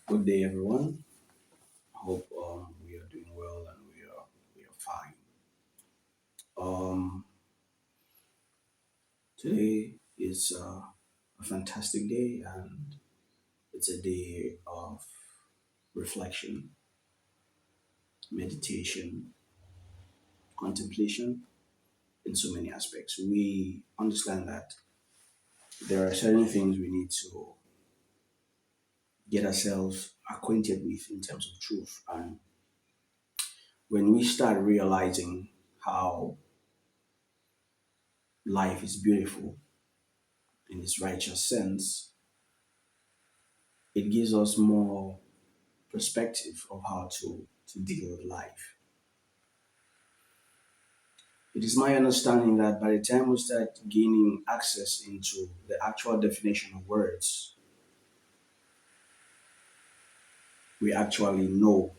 Good day, everyone. Hope we are doing well and we are fine. Um, Today is a fantastic day, and it's a day of reflection, meditation, contemplation in so many aspects. We understand that there are certain things we need to get ourselves acquainted with in terms of truth, and when we start realizing how life is beautiful in its righteous sense, it gives us more perspective of how to deal with life. It is my understanding that by the time we start gaining access into the actual definition of words, we actually know,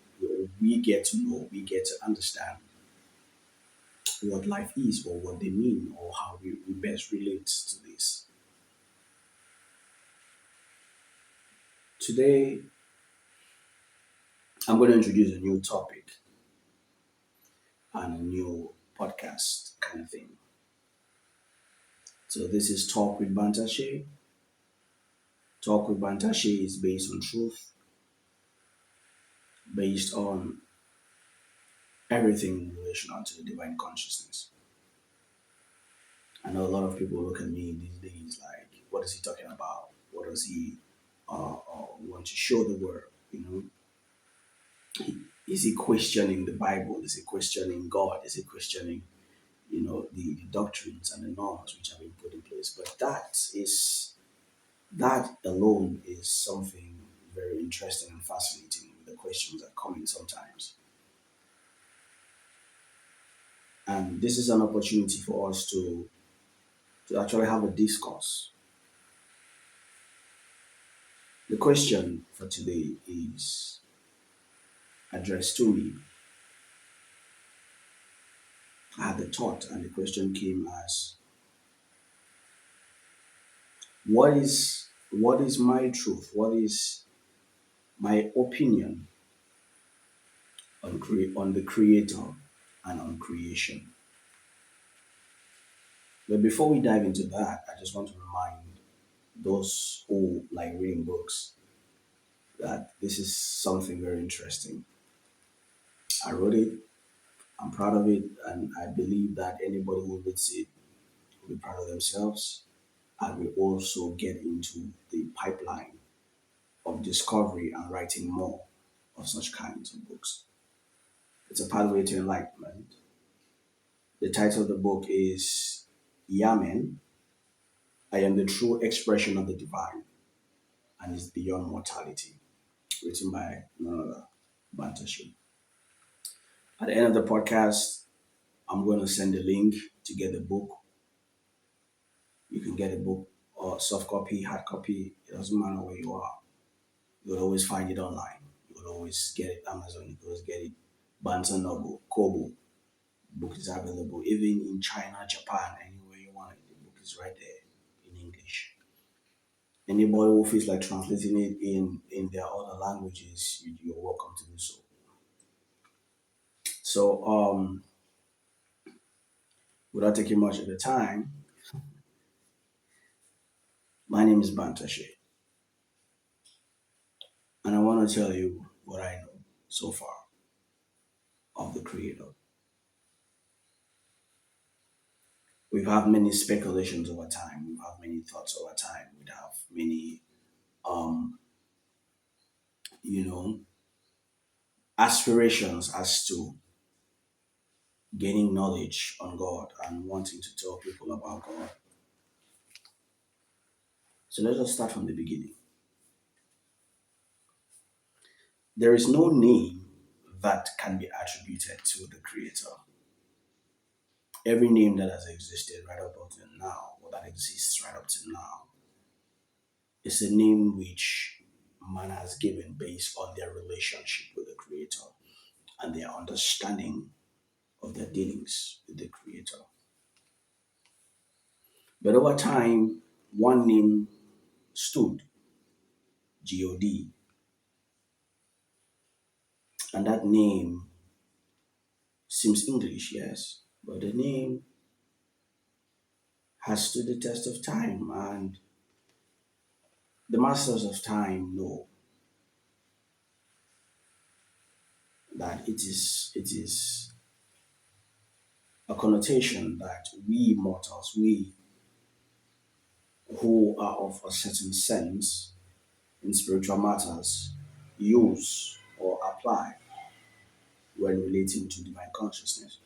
we get to understand what life is or what they mean or how we best relate to this. Today, I'm going to introduce a new topic and a new podcast kind of thing. So this is Talk with Bantar-Shey. Talk with Bantar-Shey is based on truth, based on everything in relation to the divine consciousness. I know a lot of people look at me these days like, what is he talking about? What does he want to show the world? Is he questioning the Bible? Is he questioning God? Is he questioning, the doctrines and the norms which have been put in place? But that alone is something very interesting and fascinating. The questions that come in sometimes. And this is an opportunity for us to actually have a discourse. The question for today is addressed to me. I had the thought, and the question came as, what is my truth? What is my opinion on the Creator and on creation? But before we dive into that, I just want to remind those who like reading books that this is something very interesting. I wrote it. I'm proud of it, and I believe that anybody who reads it will be proud of themselves and will also get into the pipeline of discovery and writing more of such kinds of books. It's a pathway to enlightenment. The title of the book is Yamen, I am the true expression of the divine and is beyond mortality, written by none other, Bantar-Shey. At the end of the podcast, I'm going to send a link to get the book. You can get a book or soft copy, hard copy. It doesn't matter where you are. You will always find it online. You will always get it Amazon. You will always get it Barnes& and Noble, Kobo. Book is available even in China, Japan, anywhere you want it. The book is right there in English. Anybody who feels like translating it in their other languages, you're welcome to do so. So, without taking much of the time, my name is Bantar-Shey, and I want to tell you what I know so far of the Creator. We've had many speculations over time. We've had many thoughts over time. We have many, um, you know, aspirations as to gaining knowledge on God and wanting to tell people about God. So let us start from the beginning. There is no name that can be attributed to the Creator. Every name that has existed right up until now, or that exists right up to now, is a name which man has given based on their relationship with the Creator and their understanding of their dealings with the Creator. But over time, one name stood, God, And that name seems English, yes, but the name has stood the test of time, and the masters of time know that it is a connotation that we mortals, we who are of a certain sense in spiritual matters, use or apply when relating to divine consciousness.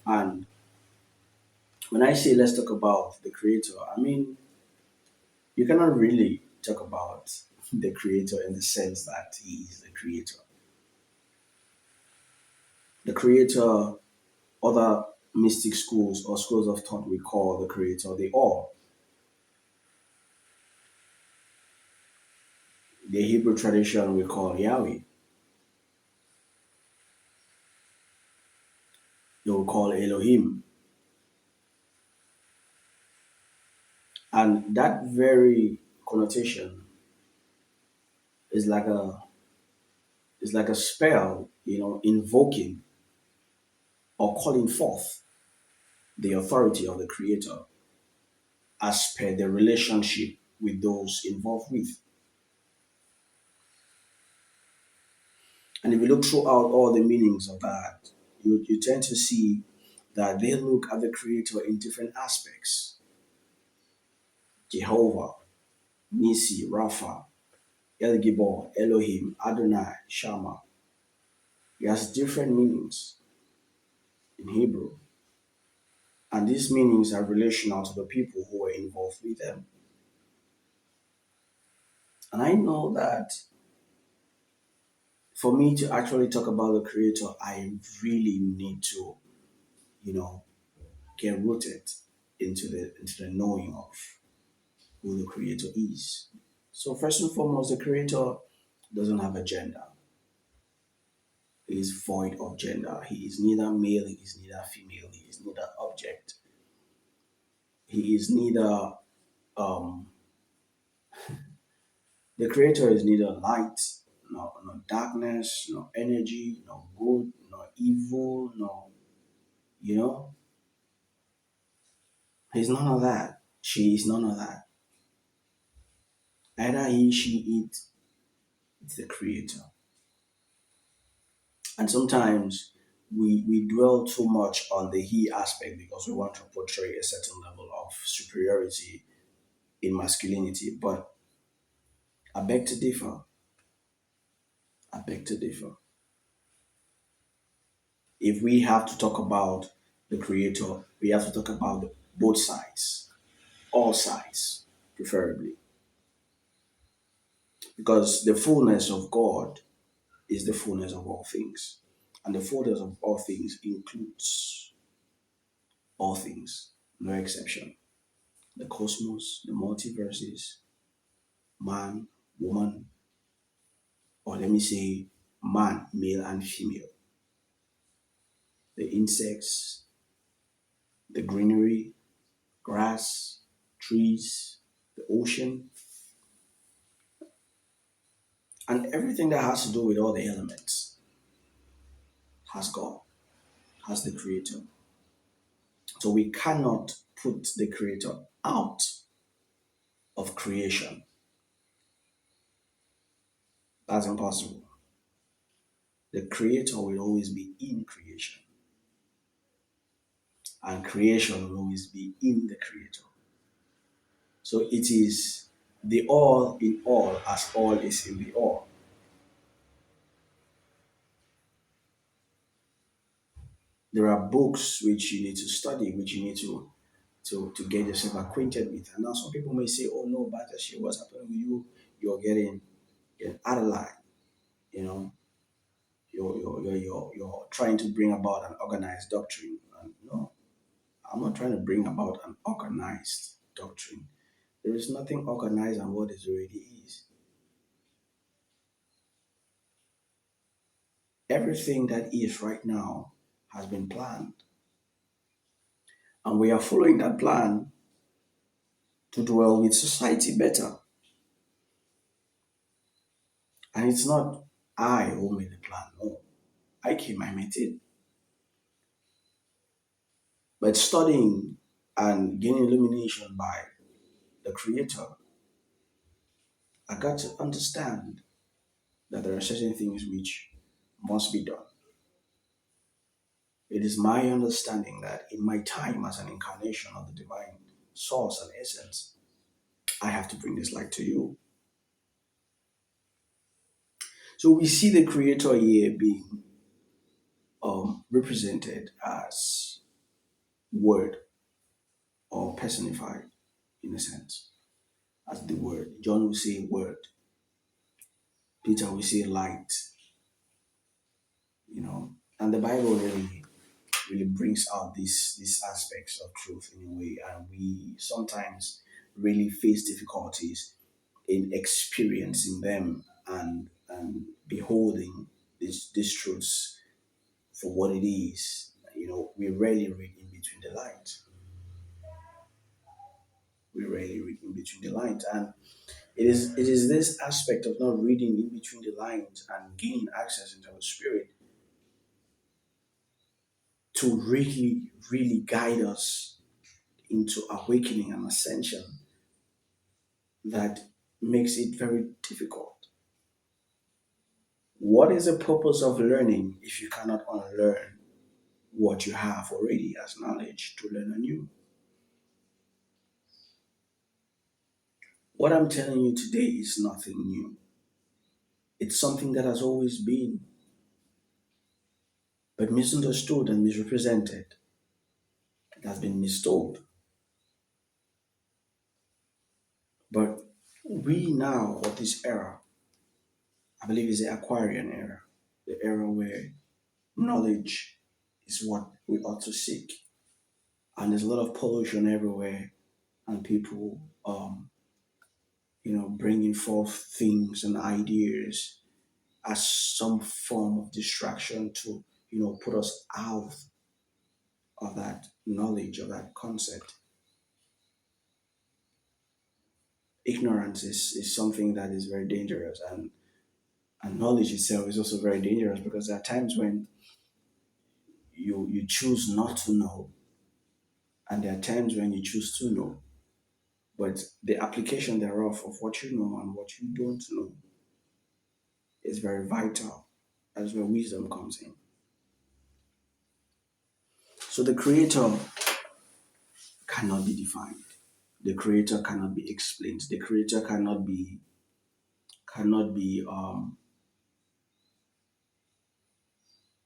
And when I say let's talk about the creator, I mean you cannot really talk about the creator in the sense that he is the creator. The creator, other mystic schools or schools of thought we call the creator, they all. The Hebrew tradition we call Yahweh, they will call Elohim. And that very connotation is like a spell, invoking or calling forth the authority of the creator as per the relationship with those involved with. And if you look throughout all the meanings of that, you tend to see that they look at the creator in different aspects. Jehovah, Nisi, Rapha, El Gibor, Elohim, Adonai, Shammah. It has different meanings in Hebrew. And these meanings are relational to the people who were involved with them. And I know that for me to actually talk about the creator, I really need to, you know, get rooted into the knowing of who the creator is. So first and foremost, the creator doesn't have a gender. He is void of gender. He is neither male, he is neither female, he is neither object. He is neither um the creator is neither light, nor darkness, nor energy, nor good, nor evil, nor you know, he's none of that. She is none of that. Either he, she, it's the creator. And sometimes we dwell too much on the he aspect because we want to portray a certain level of superiority in masculinity. But I beg to differ. I beg to differ. If we have to talk about the creator, we have to talk about both sides, all sides, preferably. Because the fullness of God is the fullness of all things. And the fullness of all things includes all things, no exception. The cosmos, the multiverses, man, woman, or let me say man, male and female, the insects, the greenery, grass, trees, the ocean, and everything that has to do with all the elements has God, has the creator. So we cannot put the creator out of creation. That's impossible. The creator will always be in creation, and creation will always be in the creator. So it is the all in all as all is in the all. There are books which you need to study, which you need to get yourself acquainted with. And now some people may say, oh no, Bantar-Shey, what's happening with you? You're getting out of line, you know. You're trying to bring about an organized doctrine. And no, I'm not trying to bring about an organized doctrine. There is nothing organized and what is already is. Everything that is right now has been planned. And we are following that plan to dwell with society better. And it's not I who made the plan. No, I came, I met it. But studying and gaining illumination by the Creator, I got to understand that there are certain things which must be done. It is my understanding that in my time as an incarnation of the divine source and essence, I have to bring this light to you. So we see the Creator here being represented as Word or personified in a sense as the Word. John will say Word. Peter will say light. And the Bible really brings out these aspects of truth in a way, and we sometimes really face difficulties in experiencing them and beholding these truths for what it is. We rarely read in between the lines. We rarely read in between the lines, and it is this aspect of not reading in between the lines and gaining access into the spirit to really really guide us into awakening and ascension that makes it very difficult. What is the purpose of learning if you cannot unlearn what you have already as knowledge to learn anew? What I'm telling you today is nothing new. It's something that has always been, but misunderstood and misrepresented. It has been mistold. But we now, of this era, I believe is the Aquarian era, the era where knowledge is what we ought to seek. And there's a lot of pollution everywhere, and people, bringing forth things and ideas as some form of distraction to, put us out of that knowledge, of that concept. Ignorance is something that is very dangerous, and knowledge itself is also very dangerous because there are times when you choose not to know, and there are times when you choose to know. But the application thereof of what you know and what you don't know is very vital. That's where wisdom comes in. So the creator cannot be defined. The creator cannot be explained. The creator cannot be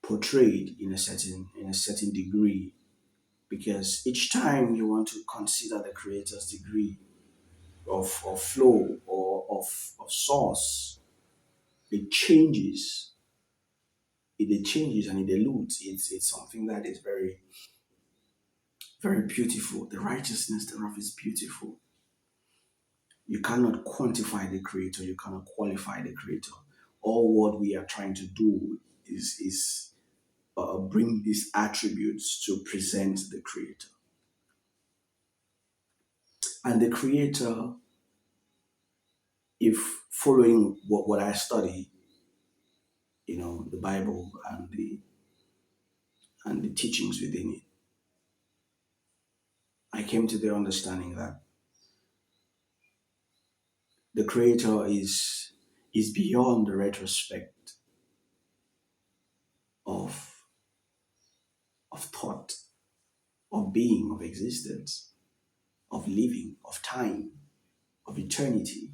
portrayed in a certain degree, because each time you want to consider the creator's degree of flow or of source, it changes. It changes and it eludes. It's something that is very very beautiful. The righteousness thereof is beautiful. You cannot quantify the creator, you cannot qualify the creator. All what we are trying to do is bring these attributes to present the creator. And the creator, if following what I study, the Bible and the teachings within it, I came to the understanding that the creator is beyond the retrospect of thought, of being, of existence, of living, of time, of eternity.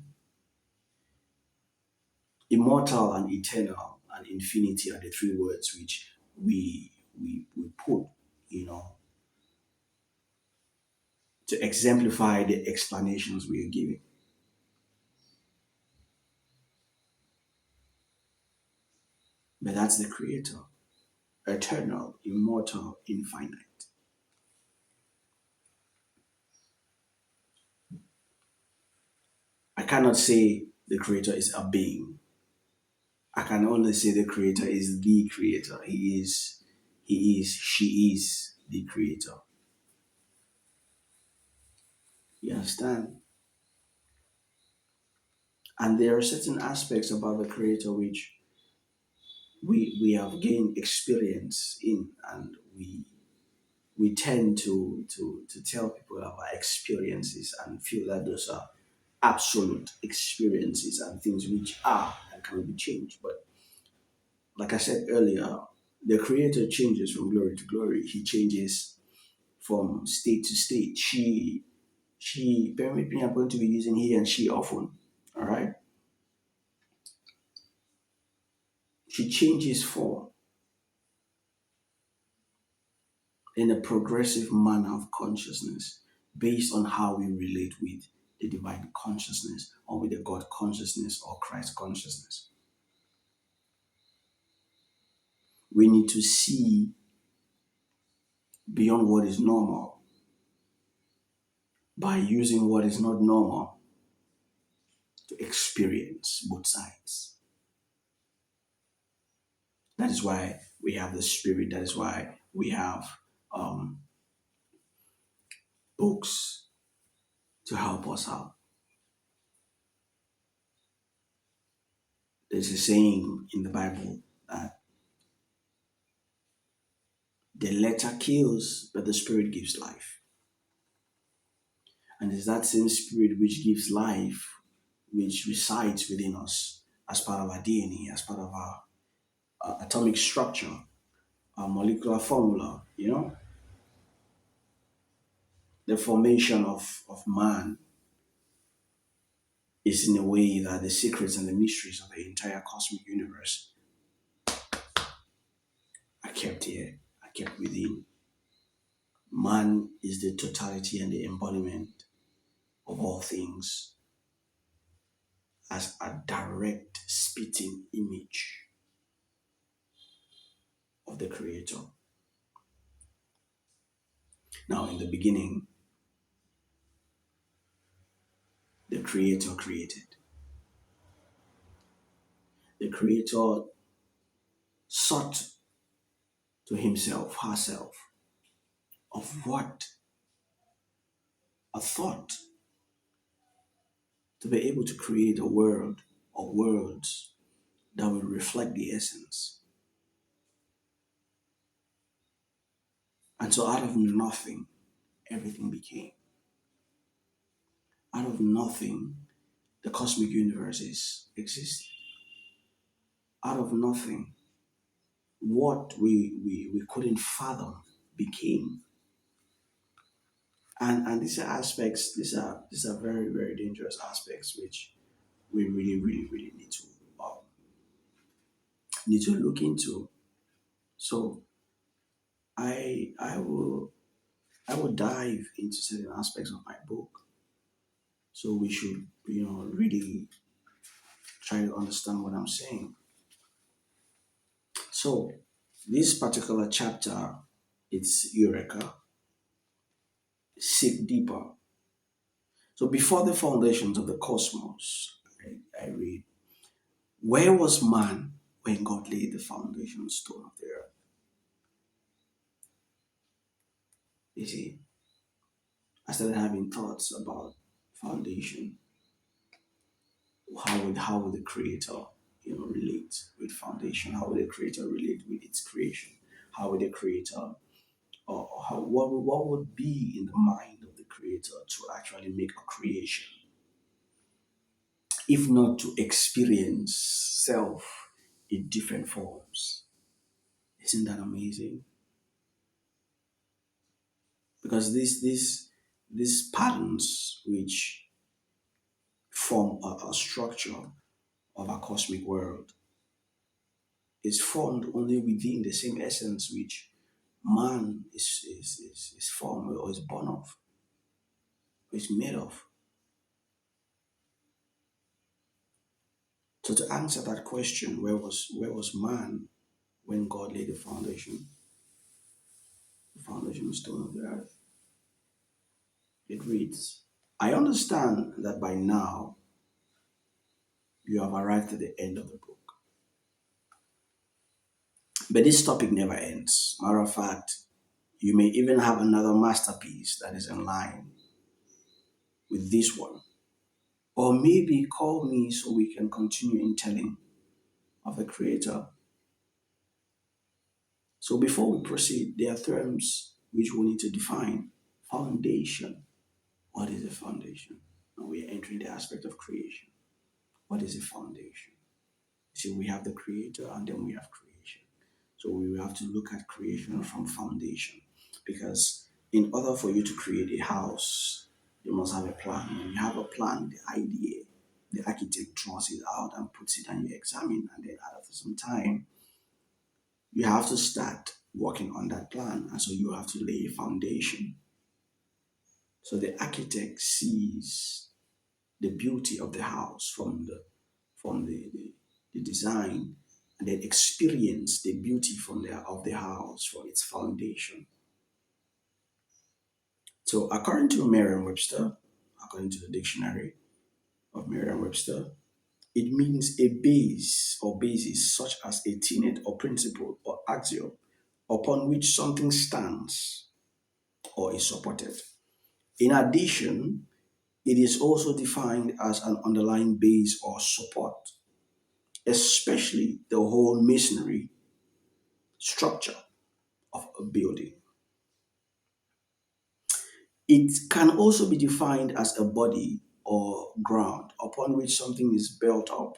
Immortal and eternal and infinity are the three words which we put, you know, to exemplify the explanations we are giving. But that's the creator, eternal, immortal, infinite. I cannot say the creator is a being. I can only say the creator is the creator. She is the creator. You understand? And there are certain aspects about the Creator which we have gained experience in, and we tend to tell people about experiences and feel that those are absolute experiences and things which are and cannot be changed. But like I said earlier, the Creator changes from glory to glory. He changes from state to state. She, permit me, I'm going to be using he and she often. All right. She changes form in a progressive manner of consciousness based on how we relate with the divine consciousness or with the God consciousness or Christ consciousness. We need to see beyond what is normal by using what is not normal to experience both sides. That is why we have the Spirit. That is why we have um, books to help us out. There's a saying in the Bible that the letter kills, but the Spirit gives life. And it's that same Spirit which gives life, which resides within us as part of our DNA, as part of our atomic structure, our molecular formula, the formation of man is in a way that the secrets and the mysteries of the entire cosmic universe are kept here, are kept within. Man is the totality and the embodiment of all things as a direct spitting image of the Creator. Now, in the beginning, the Creator created. The Creator sought to himself, herself, of what? A thought to be able to create a world or worlds that will reflect the essence. And so out of nothing, everything became. Out of nothing, the cosmic universe existed. Out of nothing, what we couldn't fathom became. And these are aspects, these are very, very dangerous aspects which we really, really, really need to look into. So I will dive into certain aspects of my book. So we should, really try to understand what I'm saying. So this particular chapter, it's Eureka, seek deeper. So before the foundations of the cosmos, I read, where was man when God laid the foundation stone of the earth? You see, I started having thoughts about foundation. How would the creator, relate with foundation? How would the creator relate with its creation? How would the creator, or what would be in the mind of the creator to actually make a creation, if not to experience self in different forms? Isn't that amazing? Because these patterns which form a structure of our cosmic world is formed only within the same essence which man is formed or is born of, is made of. So to answer that question, where was man when God laid the foundation stone of the earth? It reads, I understand that by now you have arrived at the end of the book. But this topic never ends. Matter of fact, you may even have another masterpiece that is in line with this one. Or maybe call me so we can continue in telling of the Creator. So before we proceed, there are terms which we need to define. Foundation. What is a foundation? Now we are entering the aspect of creation. What is a foundation? See, we have the Creator and then we have creation. So we will have to look at creation from foundation. Because in order for you to create a house, you must have a plan. When you have a plan, the idea, the architect draws it out and puts it and you examine. And then after some time, you have to start working on that plan. And so you have to lay a foundation. So the architect sees the beauty of the house from the design and then experience the beauty of the house from its foundation. So according to Merriam-Webster, according to the dictionary of Merriam-Webster, it means a base or basis such as a tenet or principle or axiom upon which something stands or is supported. In addition, it is also defined as an underlying base or support, especially the whole masonry structure of a building. It can also be defined as a body or ground upon which something is built up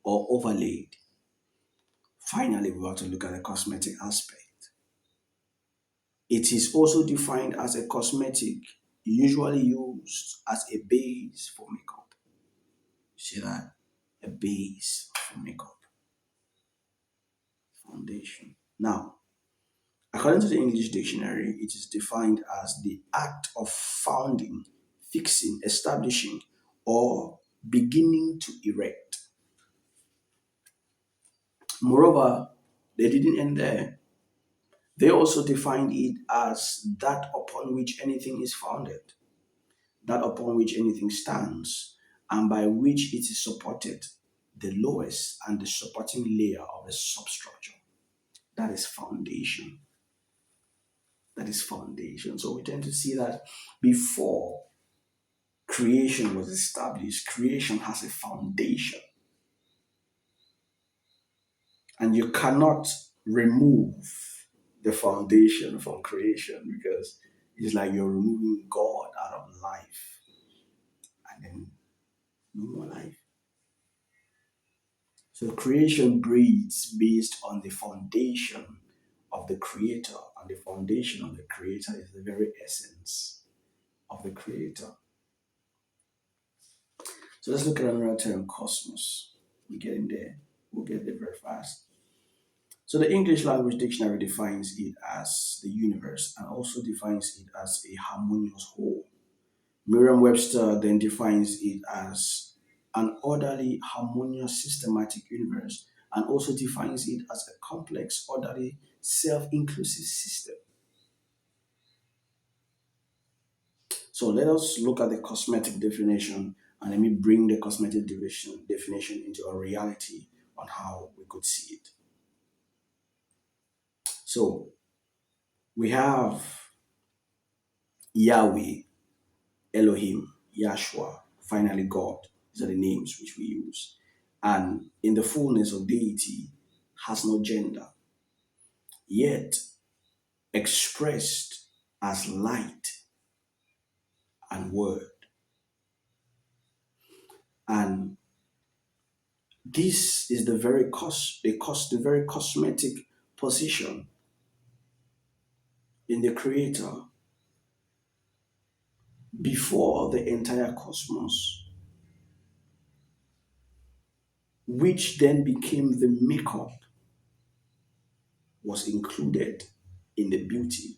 or overlaid. Finally, we have to look at the cosmetic aspect. It is also defined as a cosmetic usually used as a base for makeup. See that? A base for makeup, foundation. Now, according to the English dictionary, it is defined as the act of founding, fixing, establishing, or beginning to erect. Moreover, they didn't end there. They also defined it as that upon which anything is founded, that upon which anything stands, and by which it is supported, the lowest and the supporting layer of the substructure. That is foundation. That is foundation. So we tend to see that before creation was established, creation has a foundation. And you cannot remove the foundation from creation because it's like you're removing God out of life and then no more life. So creation breathes based on the foundation of the Creator, and the foundation of the Creator is the very essence of the Creator. So let's look at another term, cosmos. We're getting there. We'll get there very fast. So the English language dictionary defines it as the universe and also defines it as a harmonious whole. Merriam-Webster then defines it as an orderly, harmonious, systematic universe and also defines it as a complex, orderly, self-inclusive system. So let us look at the cosmetic definition and let me bring the cosmetic definition into a reality on how we could see it. So we have Yahweh, Elohim, Yahshua, finally God. These are the names which we use. And in the fullness of deity has no gender, yet expressed as light and word. And this is the very cosmetic position in the Creator before the entire cosmos, which then became the makeup, was included in the beauty.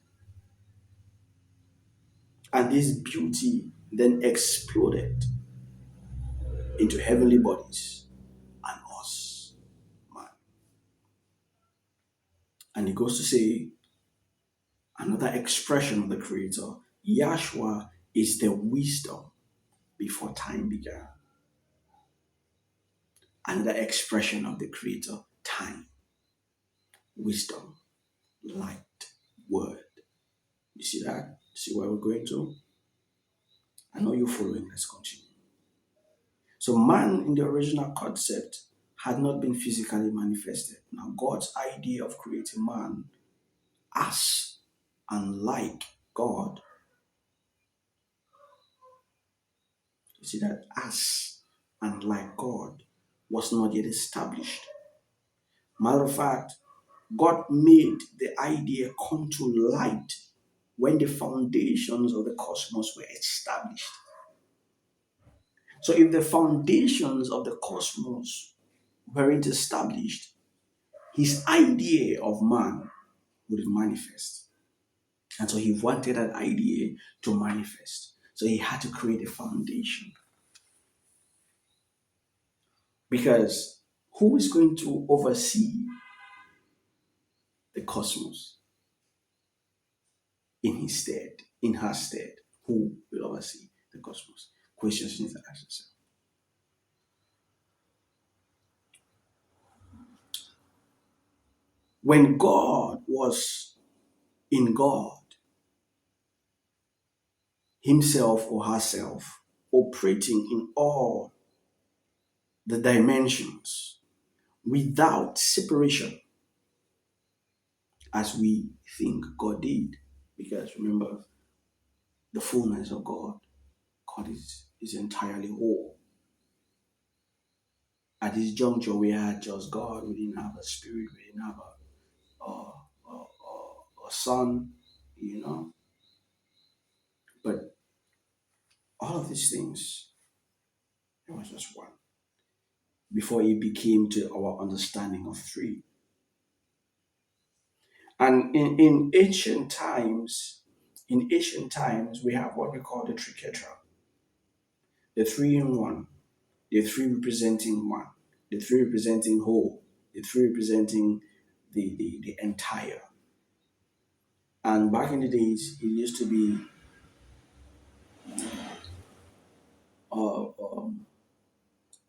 And this beauty then exploded into heavenly bodies and us, man. And he goes to say, another expression of the Creator, Yahshua is the wisdom before time began. Another expression of the Creator, time, wisdom, light, word. You see that? See where we're going to? I know you're following. Let's continue. So man in the original concept had not been physically manifested. Now God's idea of creating man as and like God, you see that as and like God was not yet established. Matter of fact, God made the idea come to light when the foundations of the cosmos were established. So if the foundations of the cosmos weren't established, his idea of man would manifest. And so he wanted that idea to manifest. So he had to create a foundation. Because who is going to oversee the cosmos in his stead, in her stead? Who will oversee the cosmos? Questions you need to ask yourself. When God was in God, himself or herself, operating in all the dimensions without separation, as we think God did. Because remember, the fullness of God is entirely whole. At this juncture, we had just God. We didn't have a spirit. We didn't have a son, you know. But all of these things, it was just one. Before it became to our understanding of three. And in ancient times, we have what we call the triquetra, the three in one, the three representing one, the three representing whole, the three representing the entire. And back in the days, it used to be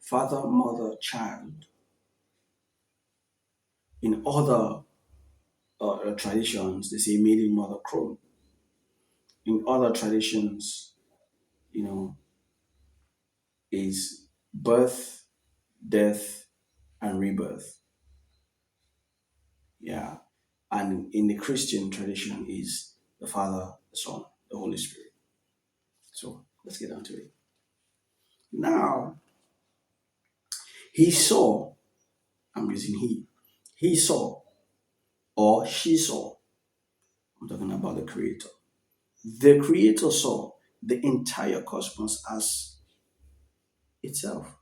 father, mother, child. In other traditions, they say maiden, mother, crone. In other traditions, you know, is birth, death, and rebirth. Yeah. And in the Christian tradition is the Father, the Son, the Holy Spirit. So let's get down to it. Now, he saw, I'm using he saw or she saw, I'm talking about the Creator. The Creator saw the entire cosmos as itself.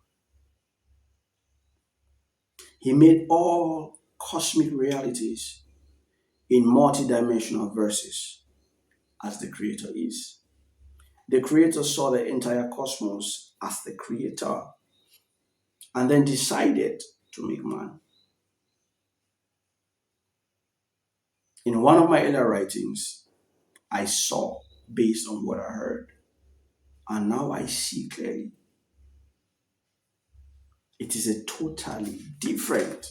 He made all cosmic realities in multidimensional verses as the Creator is. The Creator saw the entire cosmos as the Creator and then decided to make man. In one of my earlier writings, I saw based on what I heard, and now I see clearly. It is a totally different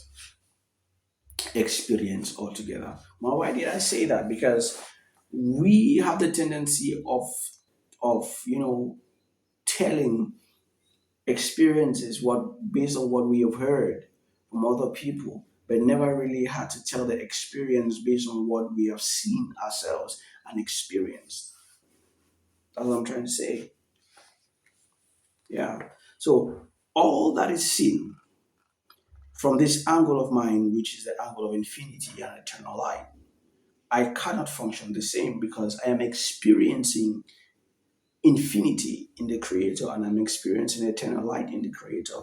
experience altogether. Now, why did I say that? Because we have the tendency of telling experiences what based on what we have heard from other people, but never really had to tell the experience based on what we have seen ourselves and experienced. That's what I'm trying to say. Yeah. So all that is seen from this angle of mine, which is the angle of infinity and eternal light, I cannot function the same because I am experiencing infinity in the Creator and I'm experiencing eternal light in the Creator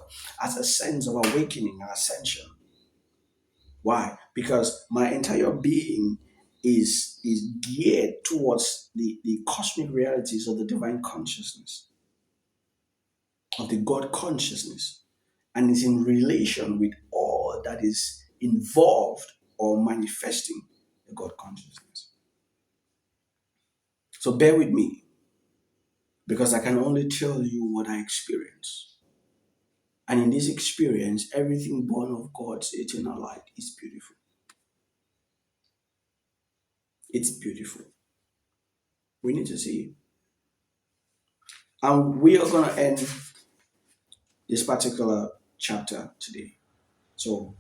as a sense of awakening and ascension. Why? Because my entire being is geared towards the cosmic realities of the divine consciousness, of the God consciousness, and is in relation with all that is involved or manifesting the God consciousness. So bear with me because I can only tell you what I experience. And in this experience, everything born of God's eternal light is beautiful. It's beautiful. We need to see it. And we are going to end this particular chapter today. So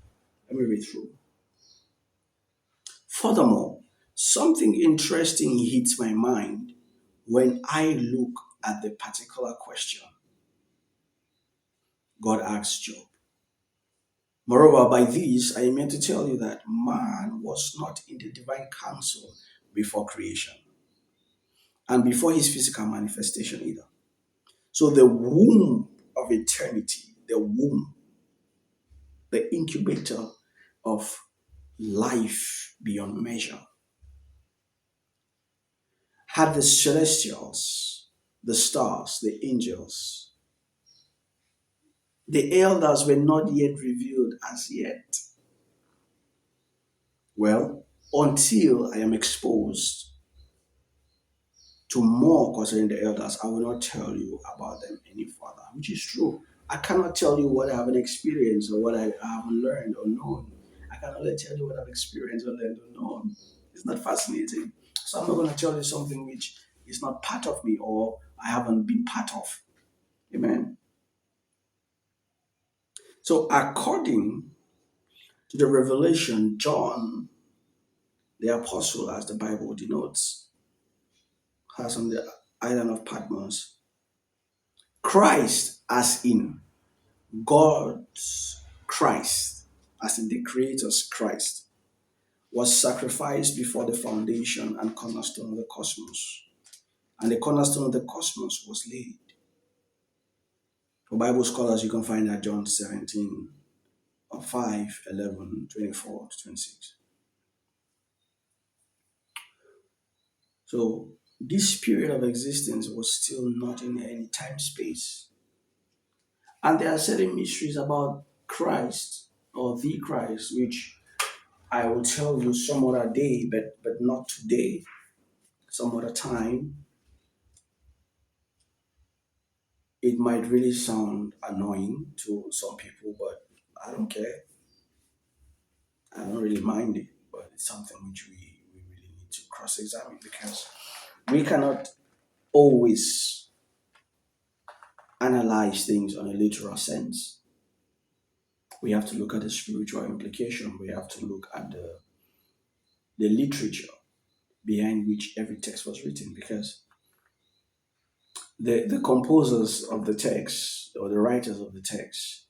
let me read through. Furthermore, something interesting hits my mind when I look at the particular question God asked Job. Moreover, by this I am meant to tell you that man was not in the divine counsel before creation and before his physical manifestation either. So the womb of eternity, the womb, the incubator of life beyond measure, had the celestials, the stars, the angels, the elders were not yet revealed as yet. Well, until I am exposed to more concerning the elders, I will not tell you about them any further, which is true. I cannot tell you what I haven't experienced or what I haven't learned or known. I can only tell you what I've experienced or learned or known. Isn't that fascinating? So I'm not going to tell you something which is not part of me or I haven't been part of. Amen. So according to the revelation, John, the apostle, as the Bible denotes, has on the island of Patmos, Christ, as in God's Christ, as in the Creator's Christ, was sacrificed before the foundation and cornerstone of the cosmos. And the cornerstone of the cosmos was laid. For Bible scholars, you can find that John 17, or 5, 11, 24 to 26. So this period of existence was still not in any time space. And there are certain mysteries about Christ or the Christ, which I will tell you some other day, but not today, some other time. It might really sound annoying to some people, but I don't care. I don't really mind it, but it's something which we really need to cross examine because we cannot always analyze things on a literal sense. We have to look at the spiritual implication. We have to look at the literature behind which every text was written because the composers of the text or the writers of the text,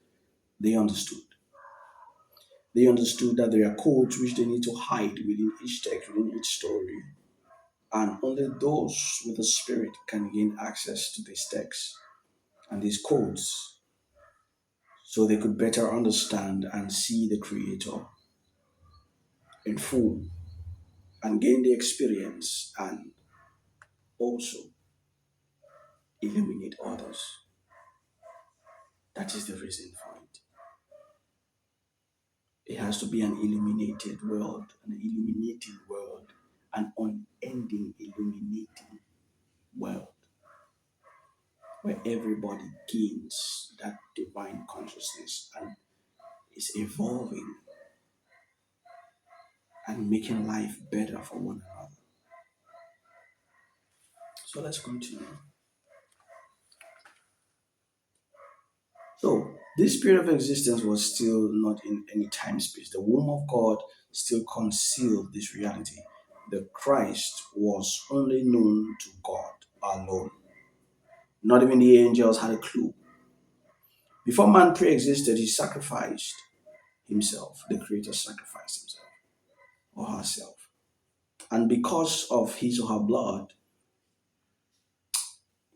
they understood. They understood that there are codes which they need to hide within each text, within each story. And only those with the spirit can gain access to these texts and these codes so they could better understand and see the Creator in full and gain the experience and also illuminate others. That is the reason for it. It has to be an illuminated world, an unending illuminating world where everybody gains that divine consciousness and is evolving and making life better for one another. So let's continue. So this period of existence was still not in any time space. The womb of God still concealed this reality. The Christ was only known to God alone. Not even the angels had a clue. Before man pre-existed, he sacrificed himself. The Creator sacrificed himself or herself. And because of his or her blood,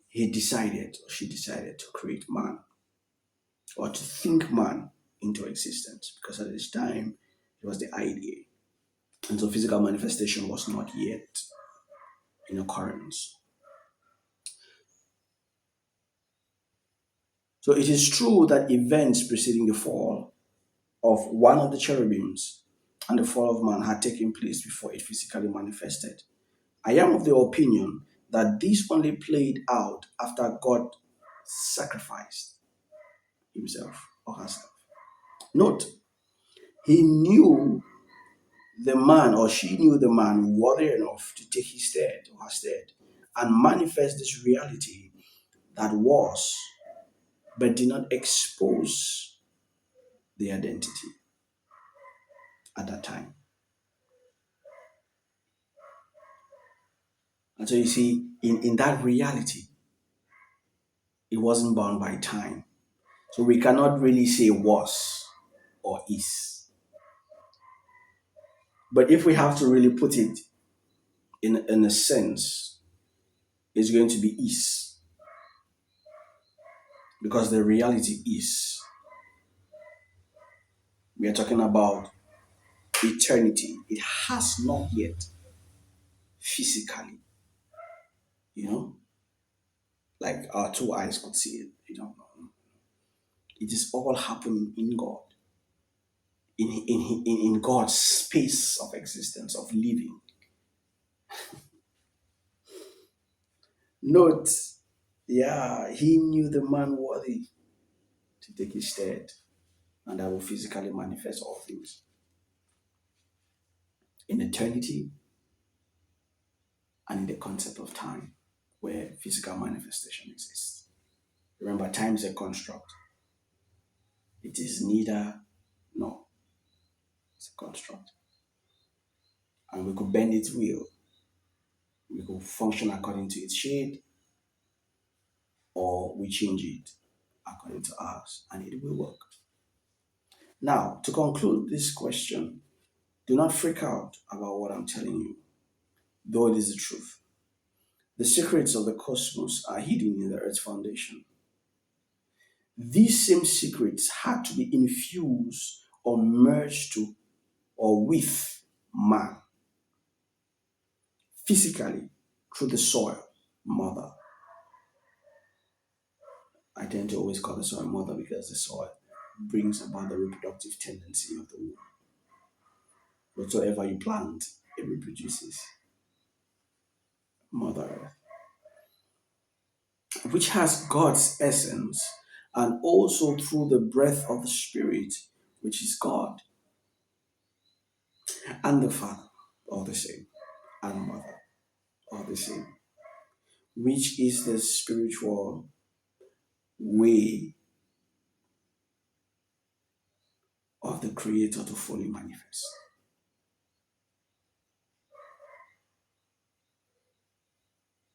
she decided to create man or to think man into existence because at this time it was the idea. And so physical manifestation was not yet in occurrence. So it is true that events preceding the fall of one of the cherubims and the fall of man had taken place before it physically manifested. I am of the opinion that this only played out after God sacrificed himself or herself. Note, he knew the man or she knew the man worthy enough to take his stead or her stead and manifest this reality that was but did not expose the identity at that time. And so you see, in that reality, it wasn't bound by time. So we cannot really say was or is. But if we have to really put it in a sense, it's going to be is. Because the reality is, we are talking about eternity. It has not yet physically, you know, like our two eyes could see it. You don't know. It is all happening in God, in God's space of existence, of living. Note, yeah, he knew the man worthy to take his stead, and that will physically manifest all things. In eternity and in the concept of time, where physical manifestation exists. Remember, time is a construct. It is neither nor. It's a construct. And we could bend its wheel. We could function according to its shade, or we change it according to ours, and it will work. Now, to conclude this question, do not freak out about what I'm telling you, though it is the truth. The secrets of the cosmos are hidden in the earth's foundation. These same secrets had to be infused or merged to or with man physically through the soil, mother. I tend to always call the soil mother because the soil brings about the reproductive tendency of the womb. Whatsoever you plant, it reproduces. Mother Earth, which has God's essence, and also through the breath of the Spirit, which is God, and the Father, all the same, and Mother, all the same, which is the spiritual way of the Creator to fully manifest.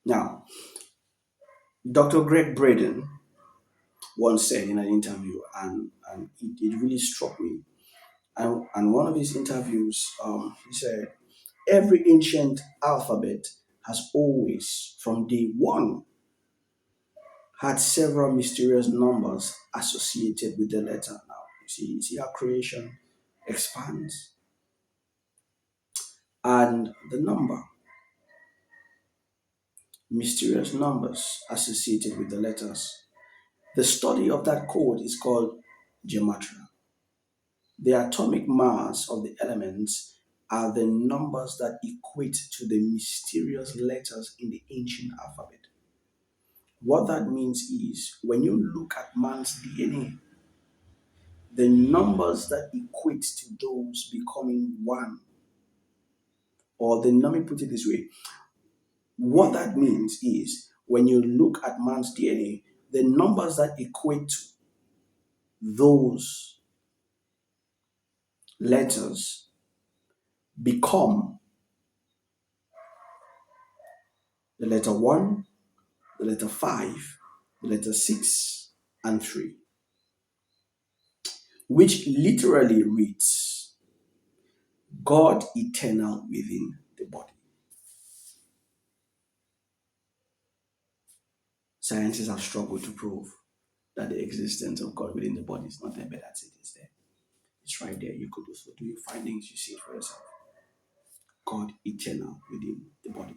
Now, Dr. Greg Braden once said in an interview, and it really struck me. And one of his interviews, he said, every ancient alphabet has always, from day one, had several mysterious numbers associated with the letter. Now, you see how creation expands. And the number, mysterious numbers associated with the letters. The study of that code is called gematria. The atomic mass of the elements are the numbers that equate to the mysterious letters in the ancient alphabet. What that means is when you look at man's DNA, the numbers that equate to those becoming one, or let me put it this way, what that means is when you look at man's DNA, the numbers that equate to those letters become the letter 1, the letter 5, the letter 6, and 3, which literally reads God eternal within the body. Scientists have struggled to prove that the existence of God within the body is not there, but that's it, it's there. It's right there. You could also do your findings, you see it for yourself. God eternal within the body.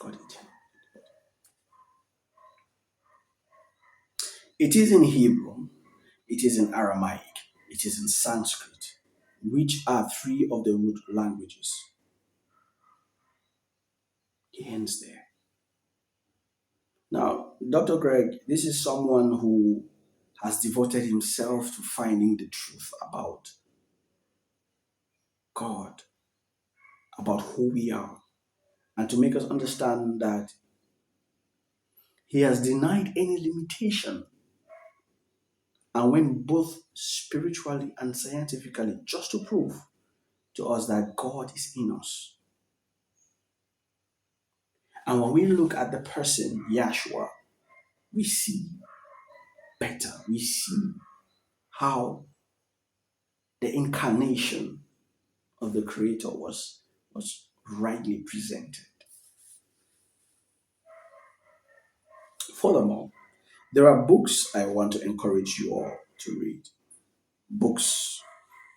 God eternal. It is in Hebrew, it is in Aramaic, it is in Sanskrit, which are three of the root languages. He ends there. Now, Dr. Greg, this is someone who has devoted himself to finding the truth about God, about who we are, and to make us understand that He has denied any limitation and went both spiritually and scientifically just to prove to us that God is in us. And when we look at the person, Yahshua, we see better. We see how the incarnation of the Creator was rightly presented. Furthermore, there are books I want to encourage you all to read. Books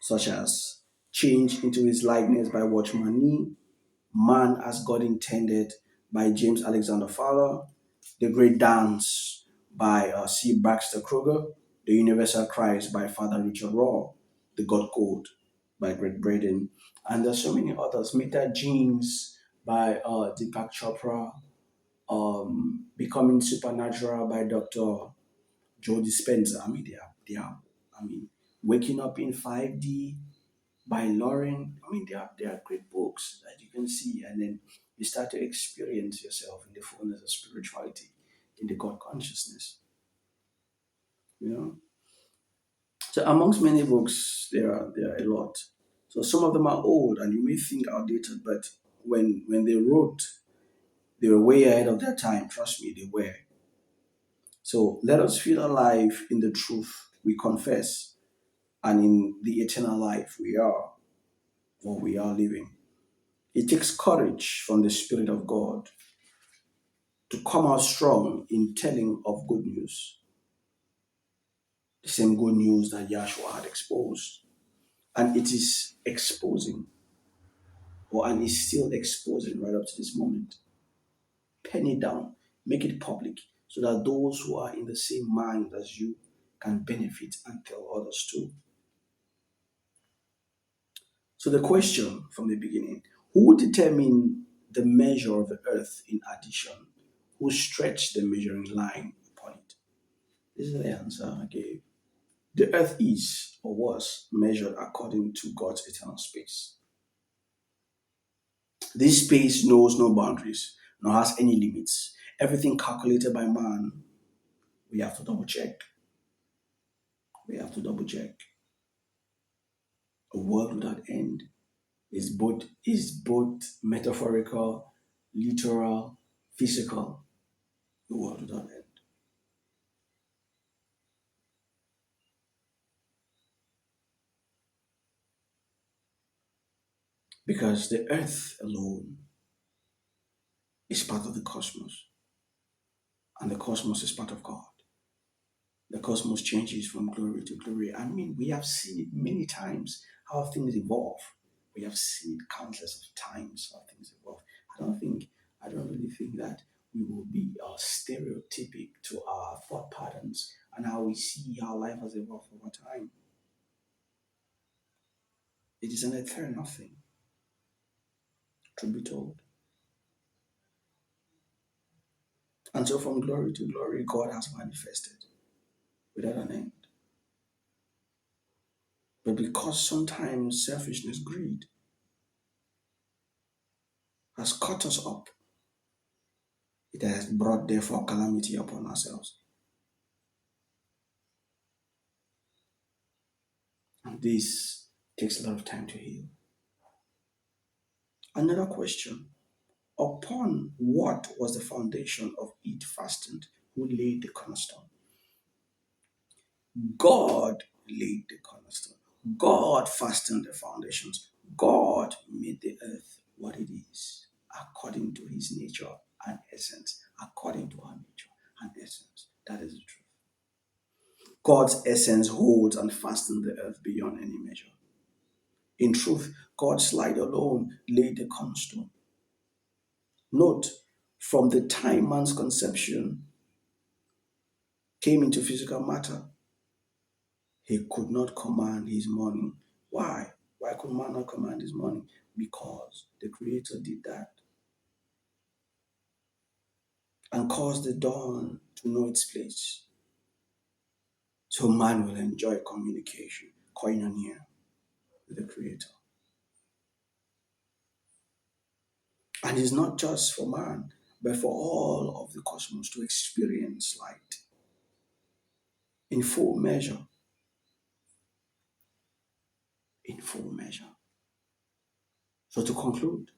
such as Change into His Likeness by Watchman Nee, Man as God Intended by James Alexander Fowler, The Great Dance by C. Baxter Kruger, The Universal Christ by Father Richard Raw, The God Code by Greg Braden, and there's so many others. Meta Genes by Deepak Chopra, Becoming Supernatural by Dr. Joe Dispenza. I mean, Waking Up in 5D by Lauren. I mean, they are great books that you can see, and then you start to experience yourself in the fullness of spirituality, in the God consciousness. You know, so amongst many books, there are a lot. So some of them are old, and you may think outdated, but when they wrote, they were way ahead of their time. Trust me, they were. So let us feel alive in the truth we confess, and in the eternal life we are living. It takes courage from the Spirit of God to come out strong in telling of good news, the same good news that Yahshua had exposed. And it is exposing, and is still exposing right up to this moment. Pen it down, make it public, so that those who are in the same mind as you can benefit and tell others too. So the question from the beginning, who determined the measure of the earth in addition? Who stretched the measuring line upon it? This is the answer I gave. The earth is or was measured according to God's eternal space. This space knows no boundaries, nor has any limits. Everything calculated by man, we have to double check. We have to double check. A world without end is both metaphorical, literal, physical. A world without end. Because the earth alone is part of the cosmos, and the cosmos is part of God. The cosmos changes from glory to glory. I mean, we have seen it many times how things evolve. We have seen it countless of times how things evolve. I don't really think that we will be stereotypic to our thought patterns and how we see how life has evolved over time. It is an eternal thing, truth be told. And so from glory to glory, God has manifested without an end. But because sometimes selfishness, greed has caught us up, it has brought therefore calamity upon ourselves. And this takes a lot of time to heal. Another question, upon what was the foundation of it fastened? Who laid the cornerstone? God laid the cornerstone. God fastened the foundations. God made the earth what it is, according to his nature and essence, according to our nature and essence. That is the truth. God's essence holds and fastens the earth beyond any measure. In truth, God's light alone laid the cornerstone. Note, from the time man's conception came into physical matter, he could not command his morning. Why? Why could man not command his morning? Because the Creator did that and caused the dawn to know its place. So man will enjoy communication, koinonia, with the Creator. And it's not just for man. but for all of the cosmos to experience light in full measure, in full measure. So to conclude,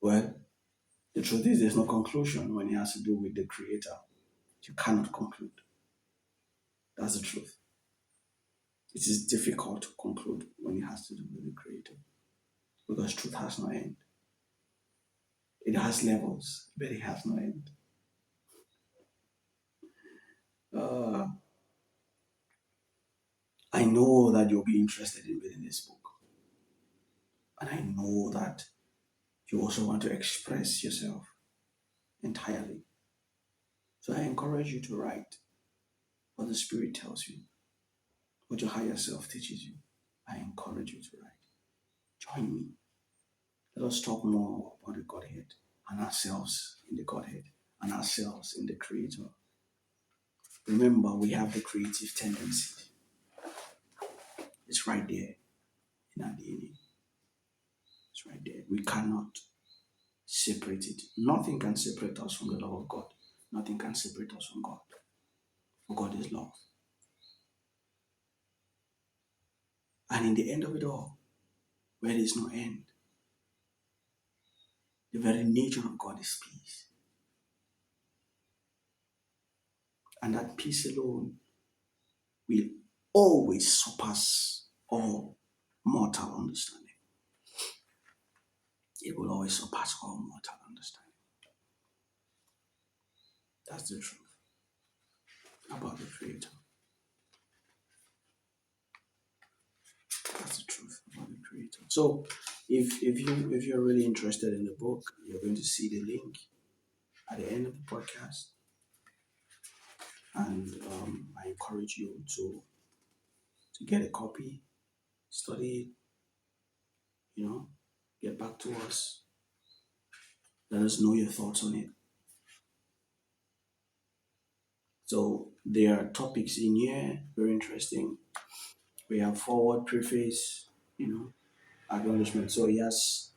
well, the truth is there's no conclusion when it has to do with the creator. You cannot conclude. That's the truth. It is difficult to conclude when it has to do with the creator because truth has no end. It has levels, but it has no end. Uh, I know that you'll be interested in reading this book, and I know that you also want to express yourself entirely. So I encourage you to write what the Spirit tells you, what your higher self teaches you. I encourage you to write. Join me. Let us talk more about the Godhead and ourselves in the Godhead and ourselves in the Creator. Remember, we have the creative tendency. It's right there in our DNA. It's right there. We cannot separate it. Nothing can separate us from the love of God. Nothing can separate us from God. For God is love. And in the end of it all, where there is no end, the very nature of God is peace. And that peace alone will always surpass all mortal understanding. It will always surpass all mortal understanding. That's the truth about the Creator. That's the truth about the Creator. So, if you're really interested in the book, you're going to see the link at the end of the podcast, and I encourage you to get a copy, study it, get back to us. Let us know your thoughts on it. So there are topics in here, very interesting. We have forward, preface, acknowledgement. So he has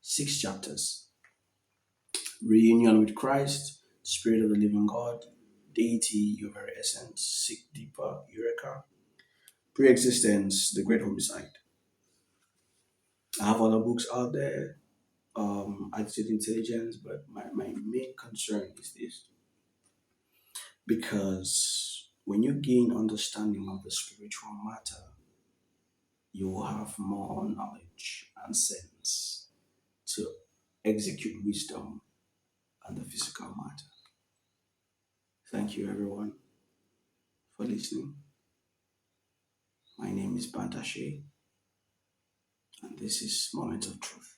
6 chapters: reunion with Christ, Spirit of the Living God, Deity, your very essence, Seek Deeper, Eureka, Pre-existence, The Great Homicide. I have other books out there, Attitude Intelligence, but my main concern is this. Because when you gain understanding of the spiritual matter, you will have more knowledge and sense to execute wisdom on the physical matter. Thank you, everyone, for listening. My name is Bantar-Shey, and this is Moment of Truth.